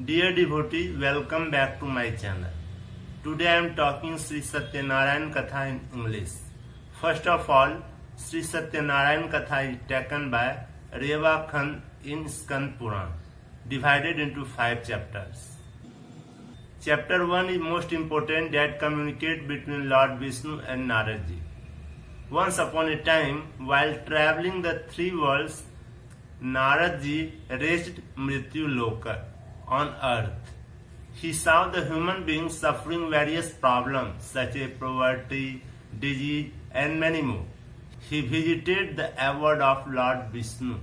Dear devotee, welcome back to my channel. Today I am talking Sri Satyanarayan Katha in English. First of all, Sri Satyanarayan Katha is taken by Reva Khand in Skand Puran, divided into 5 chapters. Chapter 1 is most important, that communicate between Lord Vishnu and Naradji. Once upon a time, while traveling the 3 worlds, Naradji reached Mrityu Loka on earth. He saw the human beings suffering various problems such as poverty, disease, and many more. He visited the abode of Lord Vishnu.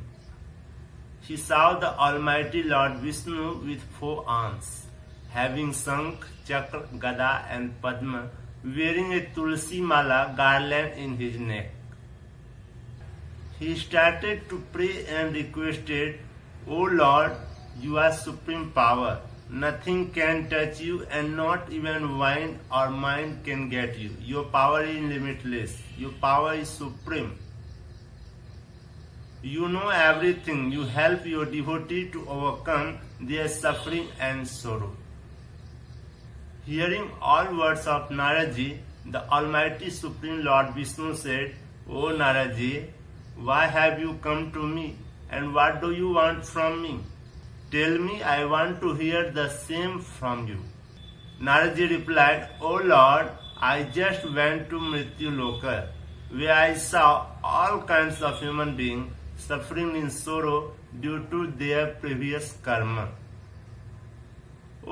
He saw the Almighty Lord Vishnu with 4 arms, having Shankh, Chakra, Gada, and Padma, wearing a Tulsi Mala garland in his neck. He started to pray and requested, "O Lord, you are supreme power. Nothing can touch you, and not even wine or mind can get you. Your power is limitless. Your power is supreme. You know everything. You help your devotee to overcome their suffering and sorrow." Hearing all words of Naradji, the Almighty Supreme Lord Vishnu said, "O Naradji, why have you come to me, and what do you want from me? Tell me, I want to hear the same from you." Naradji replied, "O Lord, I just went to Mrityu Loka, where I saw all kinds of human beings suffering in sorrow due to their previous karma.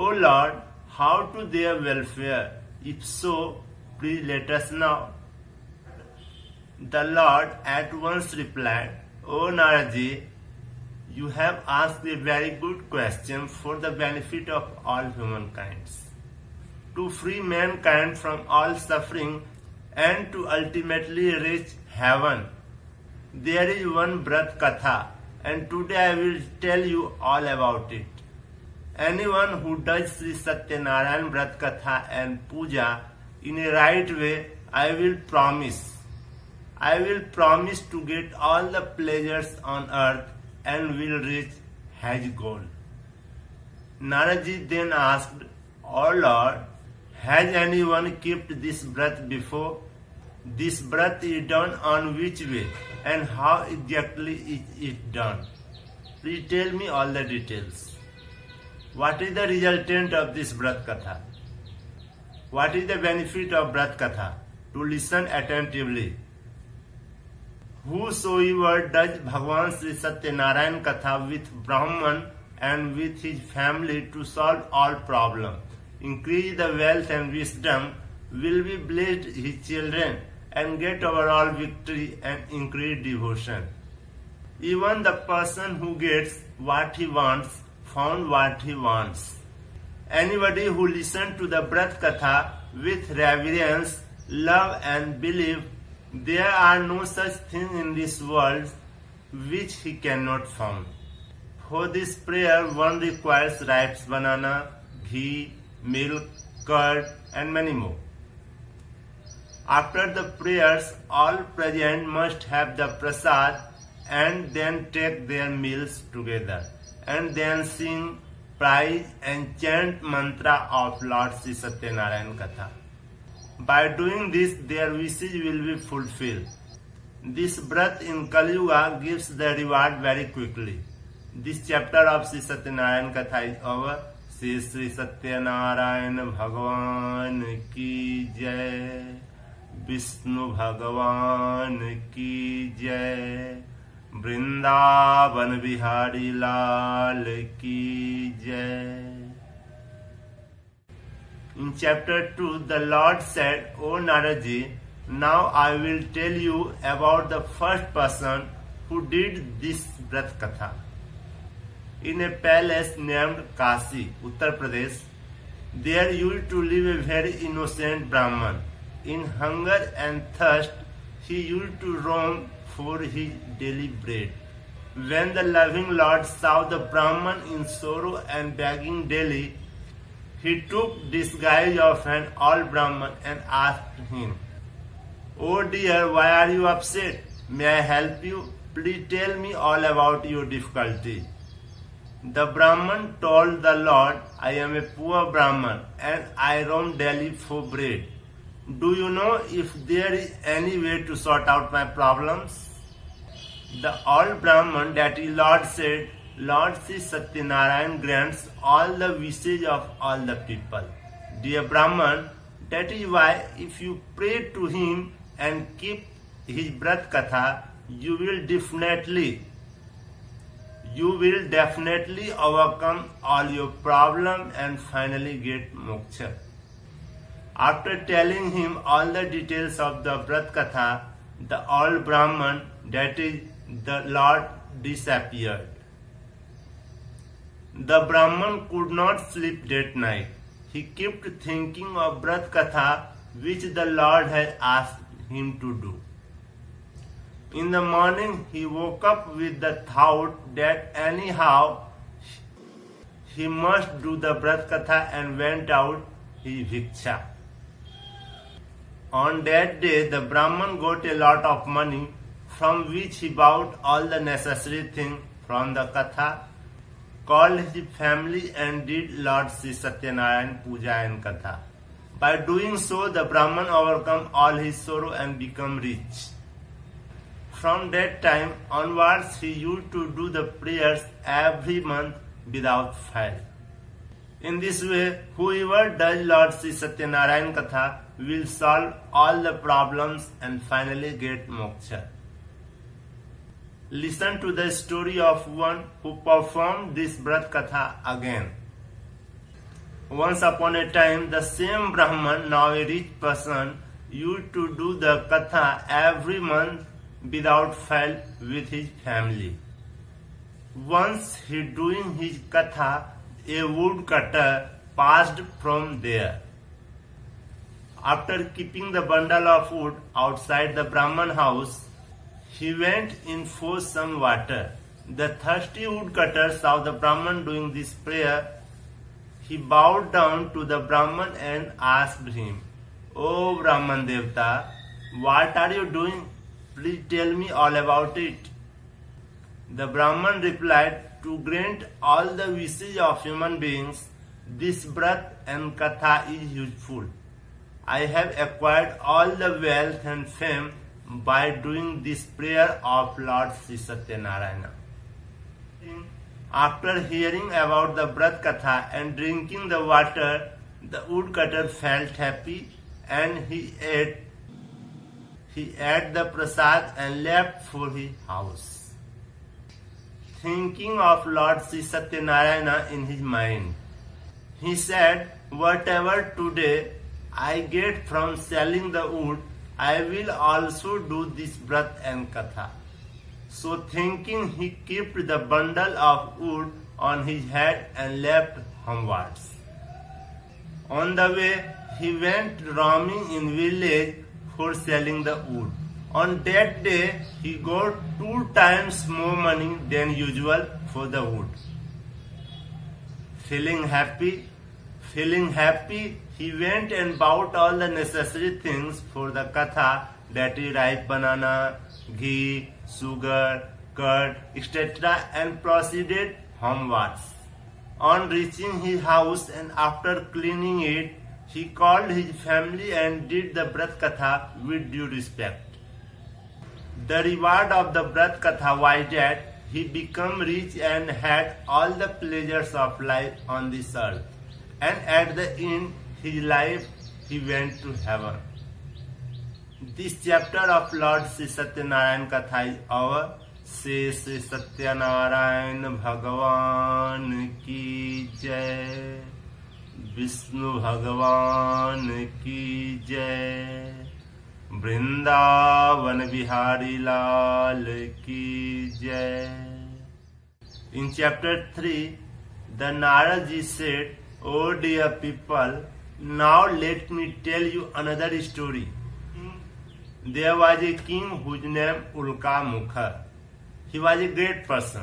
O Lord, how to their welfare? If so, please let us know." The Lord at once replied, "O Naradji, you have asked a very good question for the benefit of all humankind. To free mankind from all suffering and to ultimately reach heaven, there is one Vrat Katha, and today I will tell you all about it. Anyone who does Sri Satyanarayan Vrat Katha and Puja in a right way, I will promise to get all the pleasures on earth and will reach his goal." Naradji then asked, "O Lord, has anyone kept this Vrat before? This Vrat is done on which way, and how exactly is it done? Please tell me all the details. What is the resultant of this Vrat Katha? What is the benefit of Vrat Katha? To listen attentively. Whosoever does Bhagavan Sri Satyanarayan Katha with Brahman and with his family to solve all problems, increase the wealth and wisdom, will be blessed his children and get overall victory and increase devotion. Even the person who gets what he wants, found what he wants. Anybody who listens to the Vrat Katha with reverence, love and belief, there are no such thing in this world which he cannot find. For this prayer, one requires ripe banana, ghee, milk, curd, and many more. After the prayers, all present must have the prasad and then take their meals together, and then sing, praise, and chant mantra of Lord Sri Satyanarayan Katha. By doing this, their wishes will be fulfilled. This Vrat in Kali Yuga gives the reward very quickly. This chapter of Sri Satyanarayan Katha is over. Sri Satyanarayan Bhagavan ki jai. Vishnu Bhagavan ki jai. Vrindavan Bihari Lal ki jai. In chapter 2, the Lord said, "O Naradji, now I will tell you about the first person who did this Vrat Katha. In a palace named Kashi, Uttar Pradesh, there used to live a very innocent Brahman. In hunger and thirst, he used to roam for his daily bread. When the loving Lord saw the Brahman in sorrow and begging daily, he took disguise of an old Brahman and asked him, 'Oh dear, why are you upset? May I help you? Please tell me all about your difficulty.' The Brahman told the Lord, I am a poor Brahman and I roam daily for bread. Do you know if there is any way to sort out my problems? The old Brahman, that is Lord, said, Lord Sri Satyanarayan grants all the wishes of all the people. Dear Brahman, that is why if you pray to him and keep his Brat Katha, you will definitely overcome all your problems and finally get moksha. After telling him all the details of the Brat Katha, the old Brahman, that is the Lord, disappeared. The Brahman could not sleep that night. He kept thinking of Brat Katha which the Lord had asked him to do. In the morning he woke up with the thought that anyhow he must do the Brat Katha and went out his bhiksha. On that day the Brahman got a lot of money from which he bought all the necessary things from the Katha, called his family and did Lord Sri Satyanarayan Puja and Katha. By doing so, the Brahman overcome all his sorrow and become rich. From that time onwards, he used to do the prayers every month without fail. In this way, whoever does Lord Sri Satyanarayan Katha will solve all the problems and finally get moksha. Listen to the story of one who performed this Brat Katha again. Once upon a time, the same Brahman, now a rich person, used to do the Katha every month without fail with his family. Once he doing his Katha, a woodcutter passed from there. After keeping the bundle of wood outside the Brahman house, he went in for some water. The thirsty woodcutter saw the Brahman doing this prayer. He bowed down to the Brahman and asked him, O Brahman Devta, what are you doing? Please tell me all about it. The Brahman replied, to grant all the wishes of human beings, this Brat and Katha is useful. I have acquired all the wealth and fame by doing this prayer of Lord Sri Satyanarayana. After hearing about the Brat Katha and drinking the water, the woodcutter felt happy and he ate the prasad and left for his house. Thinking of Lord Sri Satyanarayana in his mind, he said, whatever today I get from selling the wood, I will also do this Brat and Katha. So thinking, he kept the bundle of wood on his head and left homewards. On the way, he went roaming in village for selling the wood. On that day, he got 2 times more money than usual for the wood. Feeling happy, he went and bought all the necessary things for the Katha, that is ripe banana, ghee, sugar, curd, etc. and proceeded homewards. On reaching his house and after cleaning it, he called his family and did the Brat Katha with due respect. The reward of the Brat Katha was that he became rich and had all the pleasures of life on this earth. And at the end his life, he went to heaven. This chapter of Lord Sri Satyanarayan Katha is over. Shri Sri Satyanarayan Bhagavan ki jai. Vishnu Bhagavan ki jai. Vrindavan Bihari Lal ki jai. In chapter 3, the Naraji said, O dear people, now let me tell you another story. There was a king whose name Ulka Mukha. He was a great person.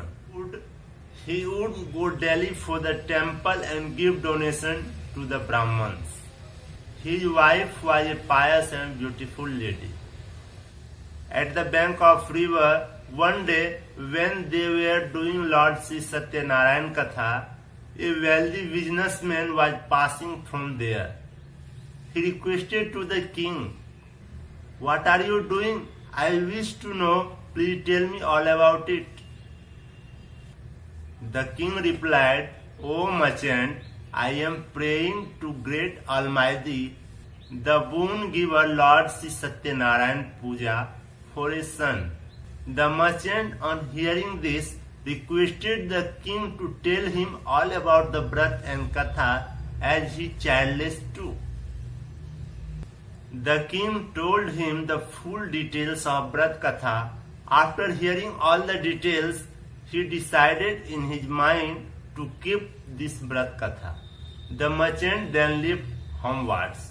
He would go daily for the temple and give donation to the Brahmins. His wife was a pious and beautiful lady. At the bank of river, one day when they were doing Lord Sri Satyanarayan Katha, a wealthy businessman was passing from there. He requested to the king, "What are you doing? I wish to know. Please tell me all about it." The king replied, "O merchant, I am praying to great Almighty, the boon giver Lord Sri Satyanarayan Puja, for a son." The merchant, on hearing this, requested the king to tell him all about the Vrat and Katha, as he childless too. The king told him the full details of Vrat Katha. After hearing all the details, he decided in his mind to keep this Vrat Katha. The merchant then left homewards.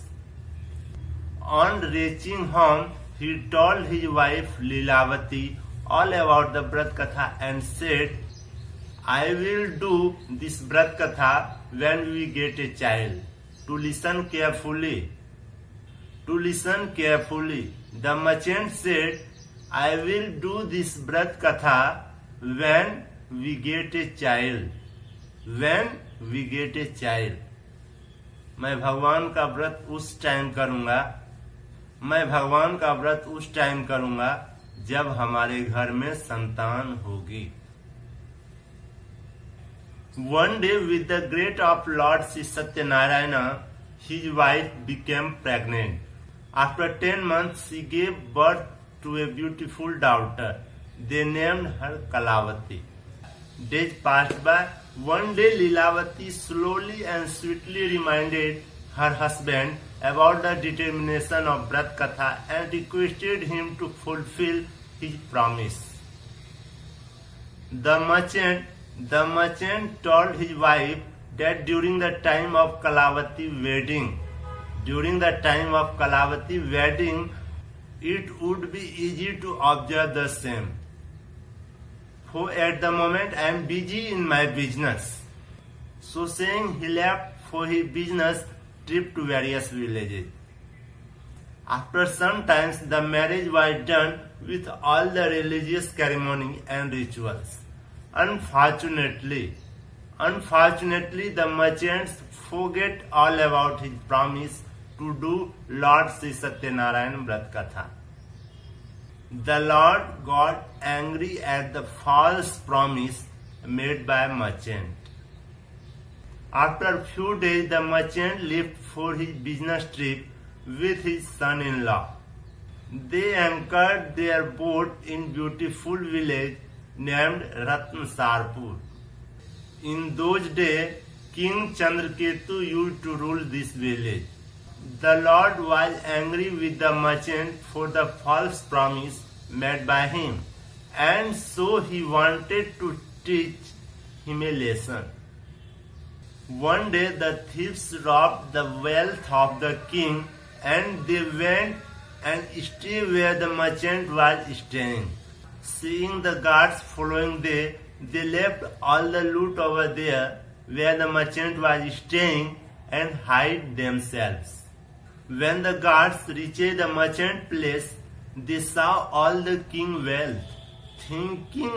On reaching home, he told his wife Lilavati all about the Vrat Katha and said, "I will do this Vrat Katha when we get a child. To listen carefully." To listen carefully. The merchant said, "I will do this Vrat Katha when we get a child." When we get a child. मैं भगवान का व्रत उस time करूंगा, मैं भगवान का व्रत उस टाइम करूंगा जब हमारे घर में संतान होगी. One day, with the grace of Lord Sri Satyanarayana, his wife became pregnant. After 10 months, she gave birth to a beautiful daughter. They named her Kalavati. Days passed by. One day, Lilavati slowly and sweetly reminded her husband about the determination of Vrat Katha and requested him to fulfill his promise. The merchant told his wife that during the time of Kalavati wedding, it would be easy to observe the same. For at the moment I am busy in my business. So saying, he left for his business trip to various villages. After some time, the marriage was done with all the religious ceremony and rituals. Unfortunately, the merchants forget all about his promise to do Lord Sri Satyanarayan Vrat Katha. The Lord got angry at the false promise made by merchant. After a few days, the merchant left for his business trip with his son-in-law. They anchored their boat in beautiful village named Ratnasarpur. In those days, King Chandraketu used to rule this village. The Lord was angry with the merchant for the false promise made by him, and so he wanted to teach him a lesson. One day the thieves robbed the wealth of the king, and they went and stayed where the merchant was staying. Seeing the guards following they left all the loot over there where the merchant was staying and hid themselves. When the guards reached the merchant place, they saw all the king's wealth. Thinking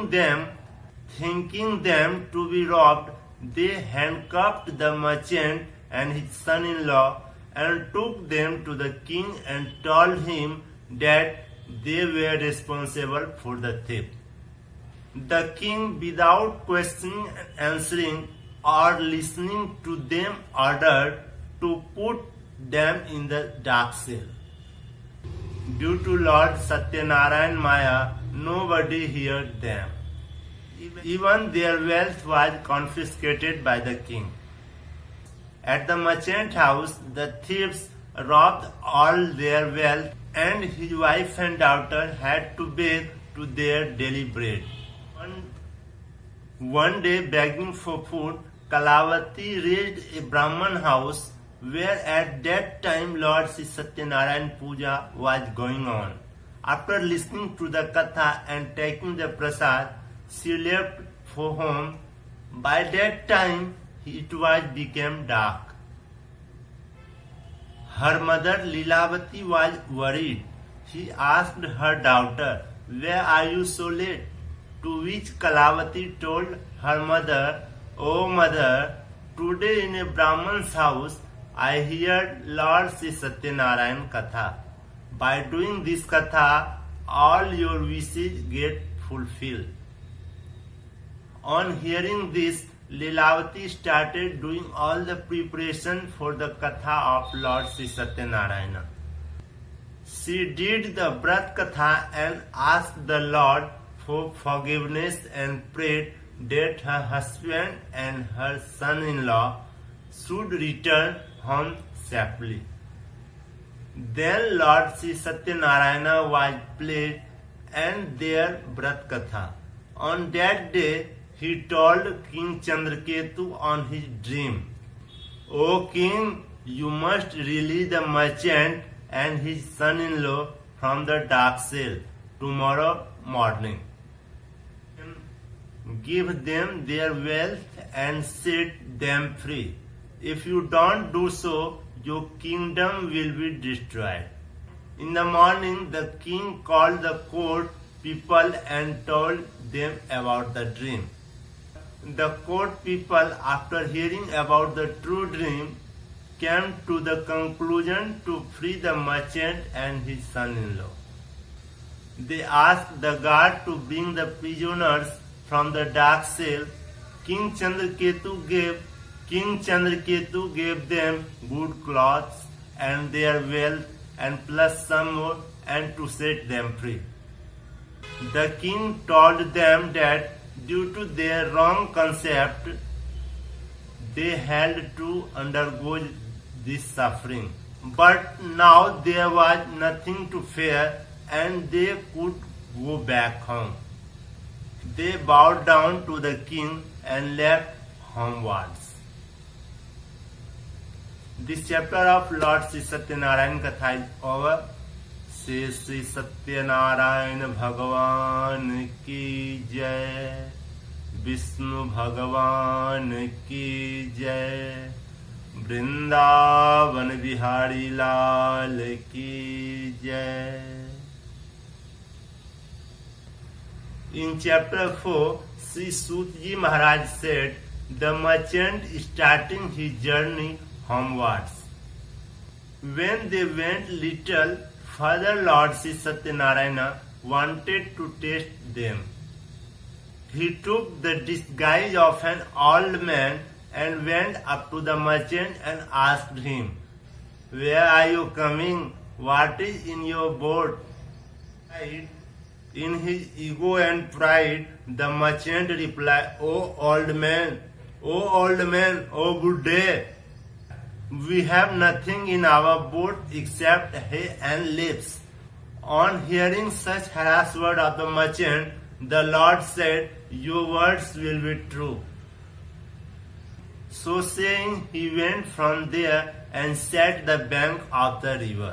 them to be robbed, they handcuffed the merchant and his son-in-law and took them to the king and told him that they were responsible for the theft. The king, without questioning and answering or listening to them, ordered to put them in the dark cell. Due to Lord Satyanarayan Maya, nobody heard them. Even their wealth was confiscated by the king. At the merchant house, the thieves robbed all their wealth, and his wife and daughter had to beg to their daily bread. One day, begging for food, Kalavati reached a Brahman house where at that time Lord Sri Satyanarayan Puja was going on. After listening to the Katha and taking the prasad, she left for home. By that time, it was became dark. Her mother Lilavati was worried. She asked her daughter, "Where are you so late?" To which Kalavati told her mother, "O mother, today in a Brahman's house I heard Lord Sri Satyanarayan Katha. By doing this Katha, all your wishes get fulfilled." On hearing this, Lilavati started doing all the preparation for the Katha of Lord Sri Satyanarayana. She did the Vrat Katha and asked the Lord for forgiveness and prayed that her husband and her son-in-law should return home safely. Then Lord Sri Satyanarayana was pleased and their Vrat Katha. On that day, he told King Chandraketu on his dream, "O king, you must release the merchant and his son-in-law from the dark cell tomorrow morning. Give them their wealth and set them free. If you don't do so, your kingdom will be destroyed." In the morning, the king called the court people and told them about the dream. The court people, after hearing about the true dream, came to the conclusion to free the merchant and his son-in-law. They asked the guard to bring the prisoners from the dark cell. King Chandraketu gave them good clothes and their wealth and plus some more and to set them free. The king told them that due to their wrong concept, they had to undergo this suffering. But now there was nothing to fear and they could go back home. They bowed down to the king and left homewards. This chapter of Lord Sri Satyanarayan Katha is over. Shri Shri Satyanarayan भगवान की जय, विष्णु भगवान की जय, वृंदावन बिहारी लाल की जय. In chapter 4, Sri Sutji Maharaj said, the merchant starting his journey homewards. When they went little further, Lord Sri Satyanarayana wanted to test them. He took the disguise of an old man and went up to the merchant and asked him, "Where are you coming? What is in your boat?" In his ego and pride, the merchant replied, "O old man, O good day. We have nothing in our boat except hay and leaves." On hearing such harass word of the merchant, the Lord said, "Your words will be true." So saying, he went from there and sat the bank of the river.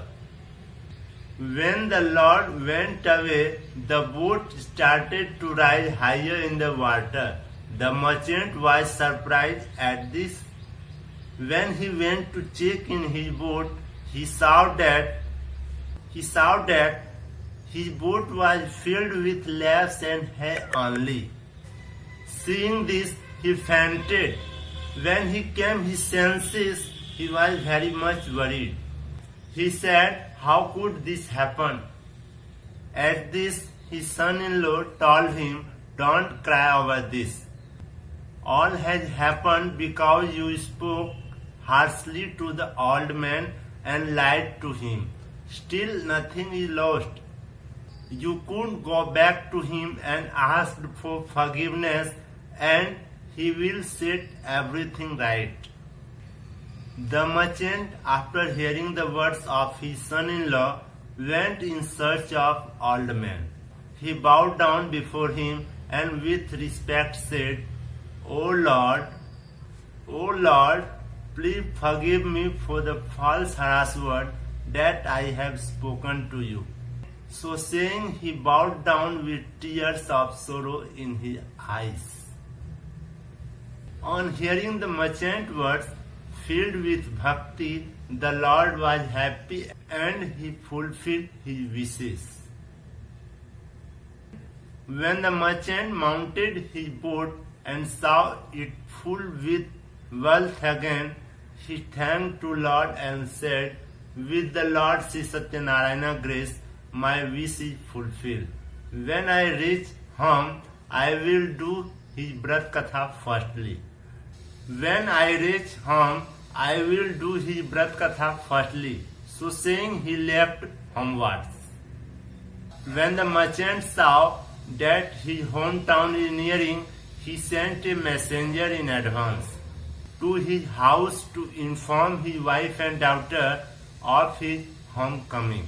When the Lord went away, the boat started to rise higher in the water. The merchant was surprised at this. When he went to check in his boat, he saw that his boat was filled with leaves and hay only. Seeing this, he fainted. When he came his senses, he was very much worried. He said, "How could this happen?" At this, his son-in-law told him, "Don't cry over this. All has happened because you spoke harshly to the old man and lied to him. Still nothing is lost. You could go back to him and ask for forgiveness and he will set everything right." The merchant, after hearing the words of his son-in-law, went in search of old man. He bowed down before him and with respect said, O Lord, please forgive me for the false harass word that I have spoken to you." So saying, he bowed down with tears of sorrow in his eyes. On hearing the merchant's words, filled with bhakti, the Lord was happy and he fulfilled his wishes. When the merchant mounted his boat and saw it full with wealth again, he thanked to Lord and said, "With the Lord Sri Satyanarayana grace, my wish is fulfilled. When I reach home, I will do his Brat Katha firstly. When I reach home, I will do his Brat Katha firstly." So saying, he left homewards. When the merchant saw that his hometown is nearing, he sent a messenger in advance to his house to inform his wife and daughter of his homecoming.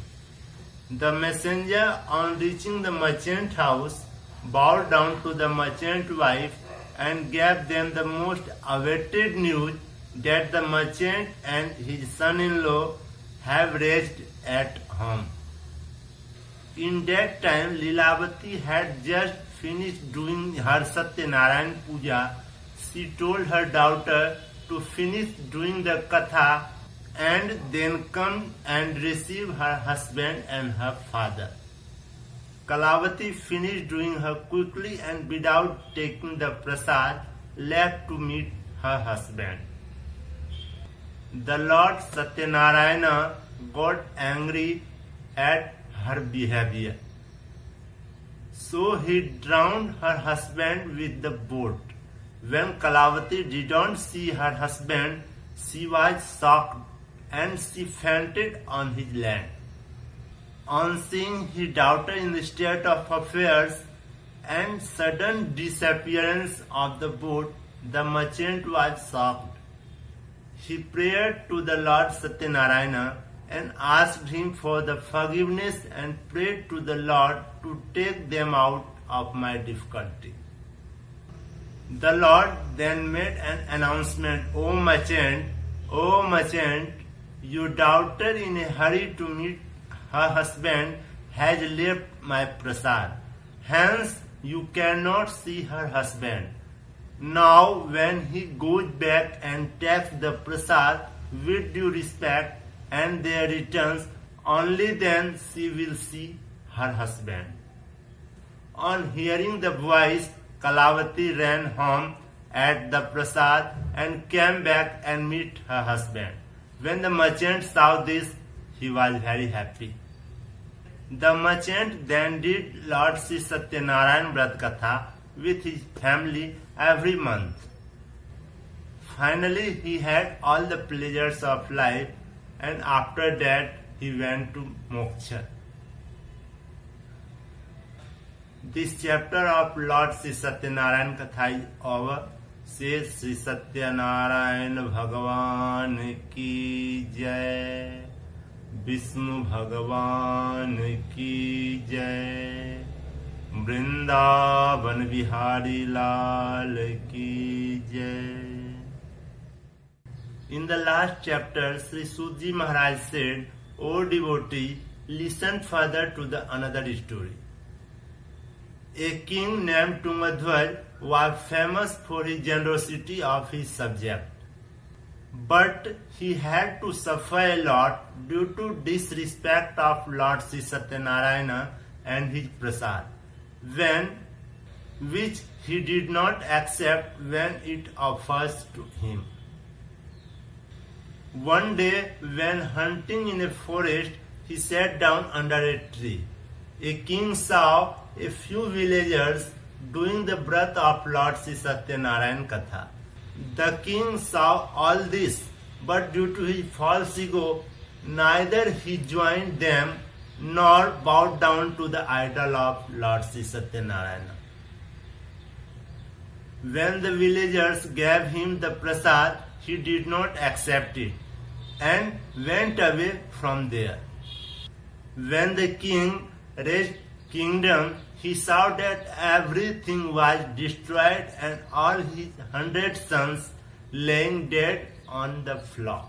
The messenger, on reaching the merchant's house, bowed down to the merchant's wife and gave them the most awaited news that the merchant and his son-in-law have reached at home. In that time, Lilavati had just finished doing her Satyanarayan Puja. She told her daughter to finish doing the Katha and then come and receive her husband and her father. Kalavati finished doing her quickly and without taking the prasad, left to meet her husband. The Lord Satyanarayana got angry at her behavior. So he drowned her husband with the boat. When Kalavati did not see her husband, she was shocked and she fainted on his land. On seeing his daughter in the state of affairs and sudden disappearance of the boat, the merchant was shocked. He prayed to the Lord Satyanarayana and asked him for the forgiveness and prayed to the Lord to take them out of my difficulty. The Lord then made an announcement, O merchant, your daughter in a hurry to meet her husband has left my prasad. Hence you cannot see her husband. Now when he goes back and takes the prasad with due respect and there returns, only then she will see her husband. On hearing the voice, Kalavati ran home at the prasad and came back and met her husband. When the merchant saw this, he was very happy. The merchant then did Lord Sri Satyanarayan Vrat Katha with his family every month. Finally, he had all the pleasures of life, and after that he went to moksha. This chapter of Lord Sri Satyanarayan Katha is over. Say Sri Satyanarayan Bhagavan ki jai, Vishnu Bhagavan ki jai, Vrindavan Bihari Lal ki jai. In the last chapter, Sri Sudji Maharaj said, O devotee, listen further to the another story. A king named Tungadhwaj was famous for his generosity of his subject. But he had to suffer a lot due to disrespect of Lord Sri Satyanarayana and his prasad, which he did not accept when it offers to him. One day, when hunting in a forest, he sat down under a tree. A king saw a few villagers doing the Vrat of Lord Sri Satyanarayan Katha. The king saw all this, but due to his false ego, neither he joined them nor bowed down to the idol of Lord Sri Satyanarayana. When the villagers gave him the prasad, he did not accept it and went away from there. When the king reached kingdom, he saw that everything was destroyed and all his 100 sons laying dead on the floor.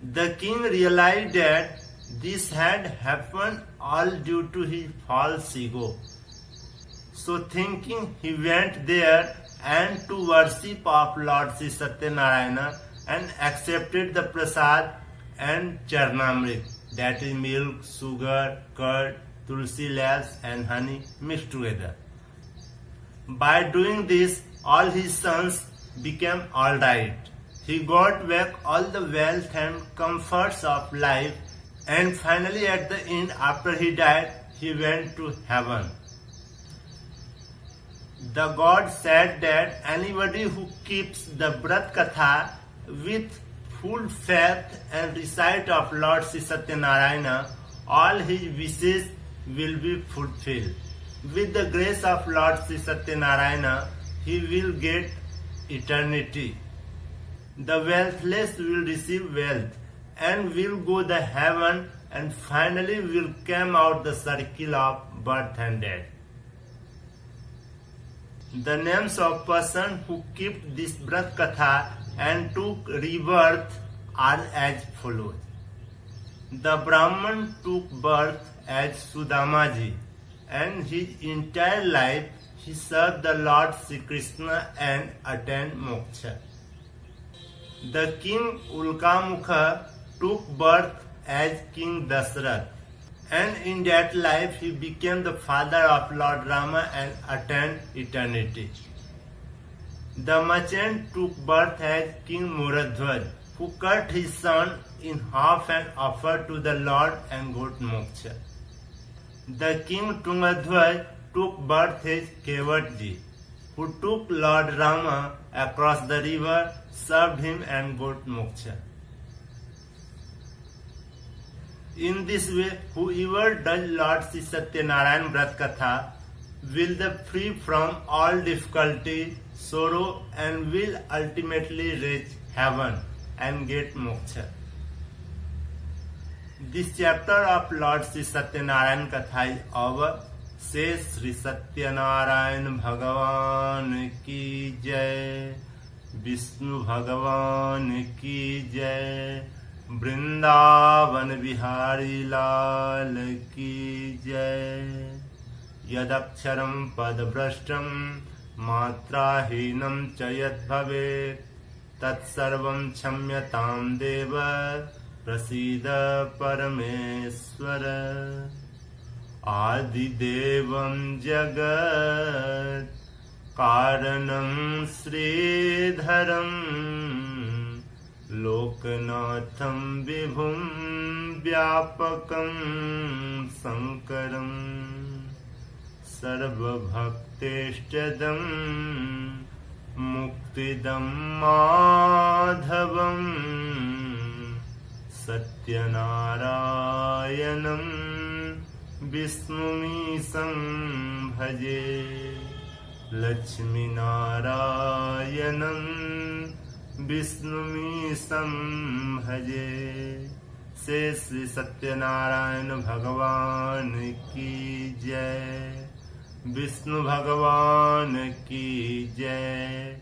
The king realized that this had happened all due to his false ego. So thinking, he went there and to worship of Lord Sri Satyanarayana and accepted the prasad and charnamrit, that is milk, sugar, curd, tulsi leaves and honey mixed together. By doing this, all his sons became all right. He got back all the wealth and comforts of life, and finally at the end, after he died, he went to heaven. The God said that anybody who keeps the Vrat Katha with full faith and recite of Lord Sri Satyanarayana, all his wishes will be fulfilled. With the grace of Lord Sri Satyanarayana, he will get eternity. The wealthless will receive wealth and will go to heaven, and finally will come out the circle of birth and death. The names of person who kept this Vrat Katha and took rebirth are as follows. The Brahman took birth as Sudamaji, and his entire life he served the Lord Sri Krishna and attained moksha. The king Ulkamukha took birth as King Dasrath, and in that life he became the father of Lord Rama and attained eternity. The merchant took birth as King Muradhwaj, who cut his son in half and offered to the Lord and got moksha. The king Tungadhwaj took birth as Kevatji, who took Lord Rama across the river, served him and got moksha. In this way, whoever does Lord Sri Satyanarayana Vrat Katha will be free from all difficulty, sorrow, and will ultimately reach heaven and get moksha. This chapter of Lord Sri Satyanarayana Katha is over. Say Sri Satyanarayana Bhagavan ki jai, Vishnu Bhagavan ki jai, Vrindavan Bihari Lal ki jai. Yadaksharam padvrashtam matrahinam cha yad bhavet tatsarvam chamyatam deva prasida parameswara. Adidevam jagat karanam sridharam lokanatham vibhum vyapakam sankaram sarvabhakteshtadam muktidam madhavam satyanarayanam Vishnumisam bhaje Lakshmi Narayanam Vishnumisam bhaje. Say Sri Satyanarayana Bhagavan ki jai, Vishnu Bhagavan ki jai,